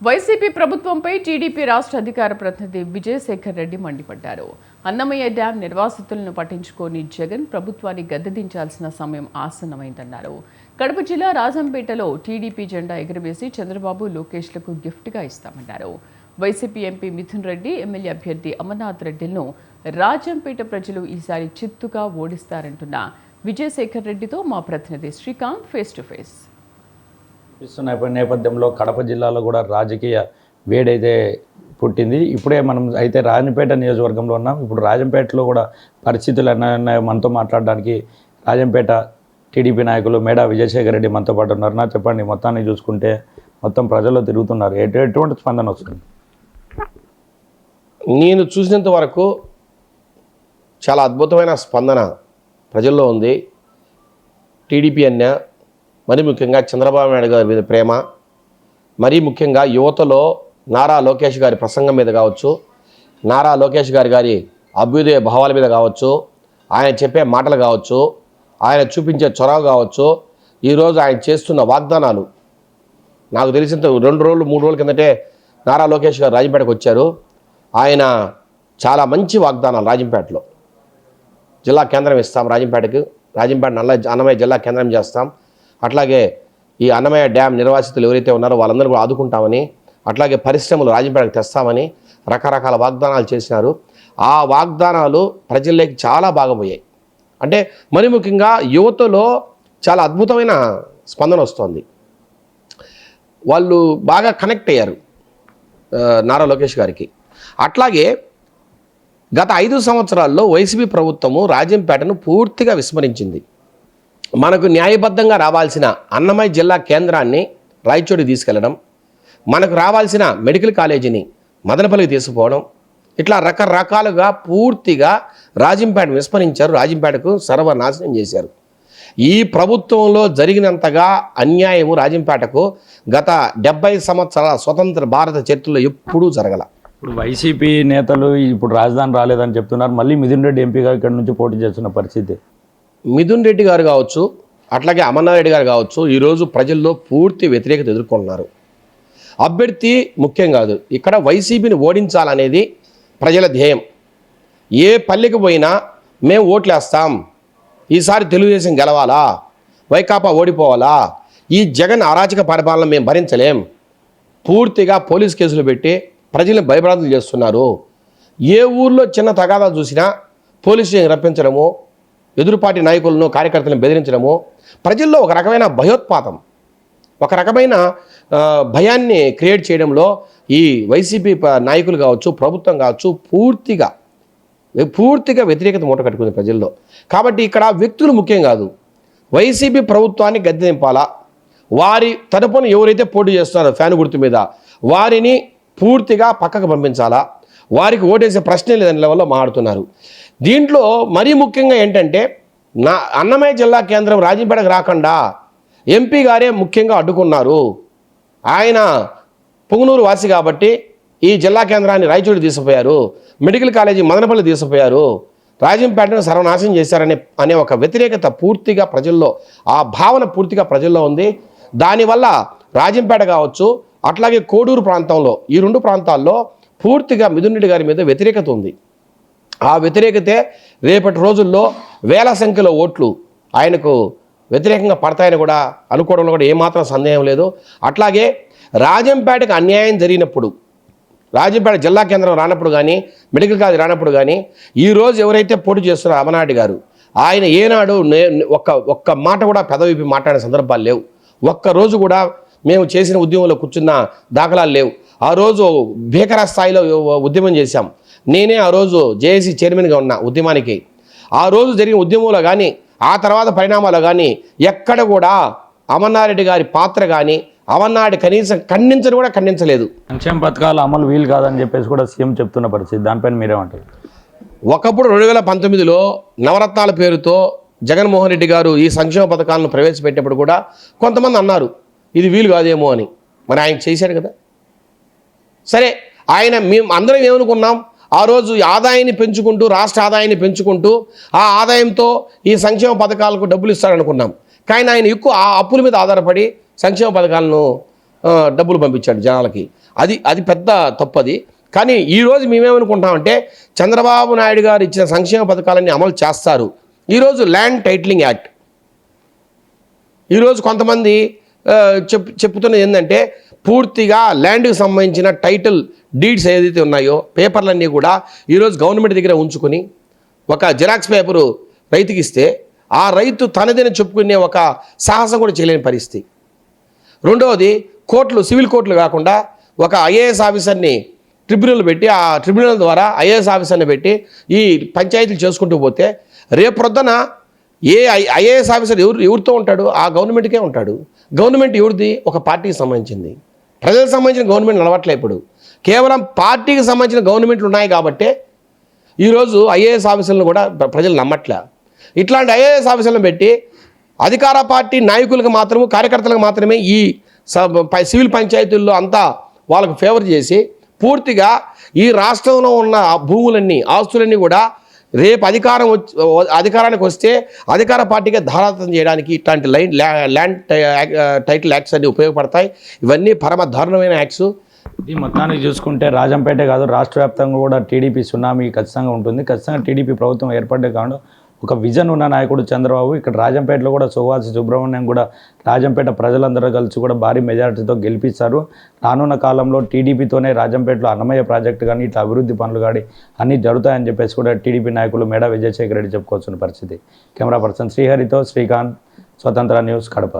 YCP ప్రభుత్వంపై TDP రాష్ట్ర అధికార ప్రతినిధి విజయశేఖర్ రెడ్డి మండిపడ్డారు. అన్నమయ్య డ్యాం నిర్వాసితులను పట్టించుకోని జగన్ ప్రభుత్వాన్ని గద్దెదించాల్సిన సమయం ఆసన్నమైందన్నారు. కడప జిల్లా రాజంపేటలో టీడీపీ జెండా ఎగురవేసి చంద్రబాబు లోకేష్లకు గిఫ్ట్గా ఇస్తామన్నారు. YCP MP Mithun Reddy, MLA అభ్యర్థి అమర్నాథ్ రెడ్డిలను రాజంపేట ప్రజలు ఈసారి చిత్తుగా ఓడిస్తారంటున్న విజయశేఖర్ రెడ్డితో మా ప్రతినిధి శ్రీకాంత్ ఫేస్ టు ఫేస్. నేపథ్యంలో కడప జిల్లాలో కూడా రాజకీయ వేడైతే పుట్టింది. ఇప్పుడే మనం అయితే రాజంపేట నియోజకవర్గంలో ఉన్నాం. ఇప్పుడు రాజంపేటలో కూడా పరిస్థితులు అన్నాయో మనతో మాట్లాడడానికి రాజంపేట టీడీపీ నాయకులు మేడా విజయశేఖర్ రెడ్డి మనతో పాటు ఉన్నారు. నా చెప్పండి, మొత్తాన్ని చూసుకుంటే మొత్తం ప్రజల్లో తిరుగుతున్నారు, ఎటువంటి స్పందన వస్తుంది? నేను చూసినంత వరకు చాలా అద్భుతమైన స్పందన ప్రజల్లో ఉంది. టీడీపీ అన్న మరీ ముఖ్యంగా చంద్రబాబు నాయుడు గారి మీద ప్రేమ, మరీ ముఖ్యంగా యువతలో నారా లోకేష్ గారి ప్రసంగం మీద కావచ్చు, నారా లోకేష్ గారి అభ్యుదయ భావాల మీద కావచ్చు, ఆయన చెప్పే మాటలు కావచ్చు, ఆయన చూపించే చొరవ కావచ్చు, ఈరోజు ఆయన చేస్తున్న వాగ్దానాలు నాకు తెలిసినంత 2 రోజులు 3 రోజుల కిందటే నారా లోకేష్ గారు రాజంపేటకు వచ్చారు. ఆయన చాలా మంచి వాగ్దానాలు రాజంపేటలో జిల్లా కేంద్రం ఇస్తాం, రాజంపేట అన్నమయ్య జిల్లా కేంద్రం చేస్తాం, అట్లాగే ఈ అన్నమయ్య డ్యామ్ నిర్వాసితులు ఎవరైతే ఉన్నారో వాళ్ళందరూ కూడా ఆదుకుంటామని, అట్లాగే పరిశ్రమలు రాజంపేటకు తెస్తామని రకరకాల వాగ్దానాలు చేసినారు. ఆ వాగ్దానాలు ప్రజల్లోకి చాలా బాగా పోయాయి. అంటే మరి ముఖ్యంగా యువతలో చాలా అద్భుతమైన స్పందన వస్తుంది. వాళ్ళు బాగా కనెక్ట్ అయ్యారు నారా లోకేష్ గారికి. అట్లాగే గత 5 సంవత్సరాల్లో వైసీపీ ప్రభుత్వము రాజంపేటను పూర్తిగా విస్మరించింది. మనకు న్యాయబద్ధంగా రావాల్సిన అన్నమయ్య జిల్లా కేంద్రాన్ని రాయచోటి తీసుకెళ్లడం, మనకు రావాల్సిన మెడికల్ కాలేజీని మదనపల్లికి తీసుకుపోవడం, ఇట్లా రకరకాలుగా పూర్తిగా రాజంపేట విస్మరించారు. రాజంపేటకు సర్వనాశనం చేశారు. ఈ ప్రభుత్వంలో జరిగినంతగా అన్యాయము రాజంపేటకు గత 70 సంవత్సరాల స్వతంత్ర భారత చరిత్రలో ఎప్పుడూ జరగల. ఇప్పుడు వైసీపీ నేతలు ఇప్పుడు రాజధాని రాలేదని చెప్తున్నారు. మళ్ళీ మిథున్ రెడ్డి ఎంపీగా ఇక్కడ నుంచి పోటీ చేస్తున్న పరిస్థితి. మిథున్ రెడ్డి గారు కావచ్చు, అట్లాగే అమర్నాథ్ రెడ్డి గారు కావచ్చు, ఈరోజు ప్రజల్లో పూర్తి వ్యతిరేకత ఎదుర్కొంటున్నారు. అభ్యర్థి ముఖ్యం కాదు, ఇక్కడ వైసీపీని ఓడించాలనేది ప్రజల ధ్యేయం. ఏ పల్లెకి పోయినా మేము ఓట్లేస్తాం, ఈసారి తెలుగుదేశం గెలవాలా, వైకాపా ఓడిపోవాలా, ఈ జగన్ అరాచక పరిపాలన మేము భరించలేం, పూర్తిగా పోలీస్ కేసులు పెట్టి ప్రజలను భయభ్రాంతులు చేస్తున్నారు. ఏ ఊర్లో చిన్న తగాదా చూసినా పోలీస్ స్టేషన్ రప్పించడము, ఎదురుపాటి నాయకులను కార్యకర్తలను బెదిరించడము, ప్రజల్లో ఒక రకమైన భయోత్పాతం, ఒక రకమైన భయాన్ని క్రియేట్ చేయడంలో ఈ వైసీపీ నాయకులు కావచ్చు, ప్రభుత్వం కావచ్చు, పూర్తిగా వ్యతిరేకత మూట కట్టుకుంది ప్రజల్లో. కాబట్టి ఇక్కడ వ్యక్తులు ముఖ్యం కాదు, వైసీపీ ప్రభుత్వాన్ని గద్దె దింపాలా, వారి తరపున ఎవరైతే పోటీ చేస్తున్నారో ఫ్యాన్ గుర్తు మీద వారిని పూర్తిగా పక్కకు పంపించాలా, వారికి ఓటేసే ప్రశ్నే లేదని లెవెల్లో మాట్లాడుతున్నారు. దీంట్లో మరీ ముఖ్యంగా ఏంటంటే అన్నమయ్య జిల్లా కేంద్రం రాజంపేటకు రాకుండా ఎంపీ గారే ముఖ్యంగా అడ్డుకున్నారు. ఆయన పుంగనూరు వాసి కాబట్టి ఈ జిల్లా కేంద్రాన్ని రాయచోటి తీసుకుపోయారు, మెడికల్ కాలేజీ మదనపల్లి తీసుకుపోయారు, రాజంపేటను సర్వనాశనం చేశారనే ఒక వ్యతిరేకత పూర్తిగా ప్రజల్లో, ఆ భావన పూర్తిగా ప్రజల్లో ఉంది. దానివల్ల రాజంపేట కావచ్చు, అట్లాగే కోడూరు ప్రాంతంలో, ఈ 2 ప్రాంతాల్లో పూర్తిగా మిథున్ రెడ్డి గారి మీద వ్యతిరేకత ఉంది. ఆ వ్యతిరేకతే రేపటి రోజుల్లో వేల సంఖ్యలో ఓట్లు ఆయనకు వ్యతిరేకంగా పడతాయని కూడా అనుకోవడంలో కూడా ఏమాత్రం సందేహం లేదు. అట్లాగే రాజంపేటకు అన్యాయం జరిగినప్పుడు, రాజంపేట జిల్లా కేంద్రం రానప్పుడు కానీ, మెడికల్ కాలేజ్ రానప్పుడు కానీ, ఈరోజు ఎవరైతే పోటీ చేస్తున్నారో అమర్నాథ్ గారు, ఆయన ఏనాడు ఒక్క మాట కూడా పెదవిపి మాట్లాడిన సందర్భాలు లేవు. ఒక్కరోజు కూడా మేము చేసిన ఉద్యమంలో కూర్చున్న దాఖలాలు లేవు. ఆ రోజు భీకర స్థాయిలో ఉద్యమం చేశాం. నేనే ఆ రోజు జేఏసీ చైర్మన్గా ఉన్న ఉద్యమానికి. ఆ రోజు జరిగిన ఉద్యమంలో కానీ, ఆ తర్వాత పరిణామాలు కానీ ఎక్కడ కూడా అమర్నాథ్ రెడ్డి గారి పాత్ర కానీ, అమర్నాథ్ కనీసం ఖండించలేదు. సంక్షేమ పథకాల అమలు వీలు కాదని చెప్పేసి కూడా సీఎం చెప్తున్న పరిస్థితి, దానిపైన మీరేమంటారు? ఒకప్పుడు 2019లో నవరత్నాల పేరుతో జగన్మోహన్ రెడ్డి గారు ఈ సంక్షేమ పథకాలను ప్రవేశపెట్టినప్పుడు కూడా కొంతమంది అన్నారు ఇది వీలు కాదేమో అని. మరి ఆయన చేశాడు కదా. సరే, మేము అందరం ఏమనుకున్నాం, ఆ రోజు ఆదాయాన్ని పెంచుకుంటూ, రాష్ట్ర ఆదాయాన్ని పెంచుకుంటూ, ఆ ఆదాయంతో ఈ సంక్షేమ పథకాలకు డబ్బులు ఇస్తారనుకున్నాం. కానీ ఆయన ఎక్కువ ఆ అప్పుల మీద ఆధారపడి సంక్షేమ పథకాలను డబ్బులు పంపించాడు జనాలకి. అది పెద్ద తప్పు అది. కానీ ఈరోజు మేమేమనుకుంటామంటే చంద్రబాబు నాయుడు గారు ఇచ్చిన సంక్షేమ పథకాలన్నీ అమలు చేస్తారు. ఈరోజు ల్యాండ్ టైటిలింగ్ యాక్ట్, ఈరోజు కొంతమంది చెప్తున్నది ఏంటంటే పూర్తిగా ల్యాండ్కి సంబంధించిన టైటిల్ డీడ్స్ ఏదైతే ఉన్నాయో పేపర్లన్నీ కూడా ఈరోజు గవర్నమెంట్ దగ్గర ఉంచుకొని ఒక జిరాక్స్ పేపరు రైతుకి ఇస్తే ఆ రైతు తనదని చెప్పుకునే ఒక సాహసం కూడా చేయలేని పరిస్థితి. రెండవది కోర్టులు, సివిల్ కోర్టులు కాకుండా ఒక ఐఏఎస్ ఆఫీసర్ని ట్రిబ్యునల్ పెట్టి ఆ ట్రిబ్యునల్ ద్వారా ఐఏఎస్ ఆఫీసర్ని పెట్టి ఈ పంచాయతీలు చేసుకుంటూ పోతే రేపొద్దున ఏ ఐఏఎస్ ఆఫీసర్ ఎవరితో ఉంటాడు? ఆ గవర్నమెంట్కే ఉంటాడు. గవర్నమెంట్ ఎవరిది? ఒక పార్టీకి సంబంధించింది. ప్రజలకు సంబంధించిన గవర్నమెంట్ నడవట్లే. ఇప్పుడు కేవలం పార్టీకి సంబంధించిన గవర్నమెంట్లు ఉన్నాయి కాబట్టే ఈరోజు ఐఏఎస్ ఆఫీసర్లను కూడా ప్రజలు నమ్మట్లే. ఇట్లాంటి ఐఏఎస్ ఆఫీసర్లను పెట్టి అధికార పార్టీ నాయకులకు మాత్రము, కార్యకర్తలకు మాత్రమే ఈ సివిల్ పంచాయతీల్లో అంతా వాళ్ళకు ఫేవర్ చేసి పూర్తిగా ఈ రాష్ట్రంలో ఉన్న భూములన్నీ, ఆస్తులన్నీ కూడా రేపు అధికారానికి వస్తే అధికార పార్టీగా ధారాతం చేయడానికి ఇట్లాంటి ల్యాండ్ టైటిల్ యాక్ట్స్ అన్ని ఉపయోగపడతాయి. ఇవన్నీ పరమ దారుణమైన యాక్ట్స్. ఇది మొత్తానికి చూసుకుంటే రాజంపేట కాదు, రాష్ట్ర వ్యాప్తంగా కూడా టీడీపీ సునామీ ఖచ్చితంగా ఉంటుంది. ఖచ్చితంగా టీడీపీ ప్రభుత్వం ఏర్పడే కాదు ఒక విజన్ ఉన్న నాయకుడు చంద్రబాబు. ఇక్కడ రాజంపేటలో కూడా సువాసి సుబ్రహ్మణ్యం కూడా రాజంపేట ప్రజలందరూ కలిసి కూడా భారీ మెజారిటీతో గెలిపిస్తారు. రానున్న కాలంలో టీడీపీతోనే రాజంపేటలో అన్నమయ్య ప్రాజెక్టు కానీ ఇట్లా అభివృద్ధి పనులు కానీ అన్నీ జరుగుతాయని చెప్పేసి కూడా టీడీపీ నాయకులు మేడా విజయశేఖర రెడ్డి చెప్పుకోవాల్సిన పరిస్థితి. కెమెరా పర్సన్ శ్రీహరితో శ్రీకాంత్, స్వతంత్ర న్యూస్, కడప.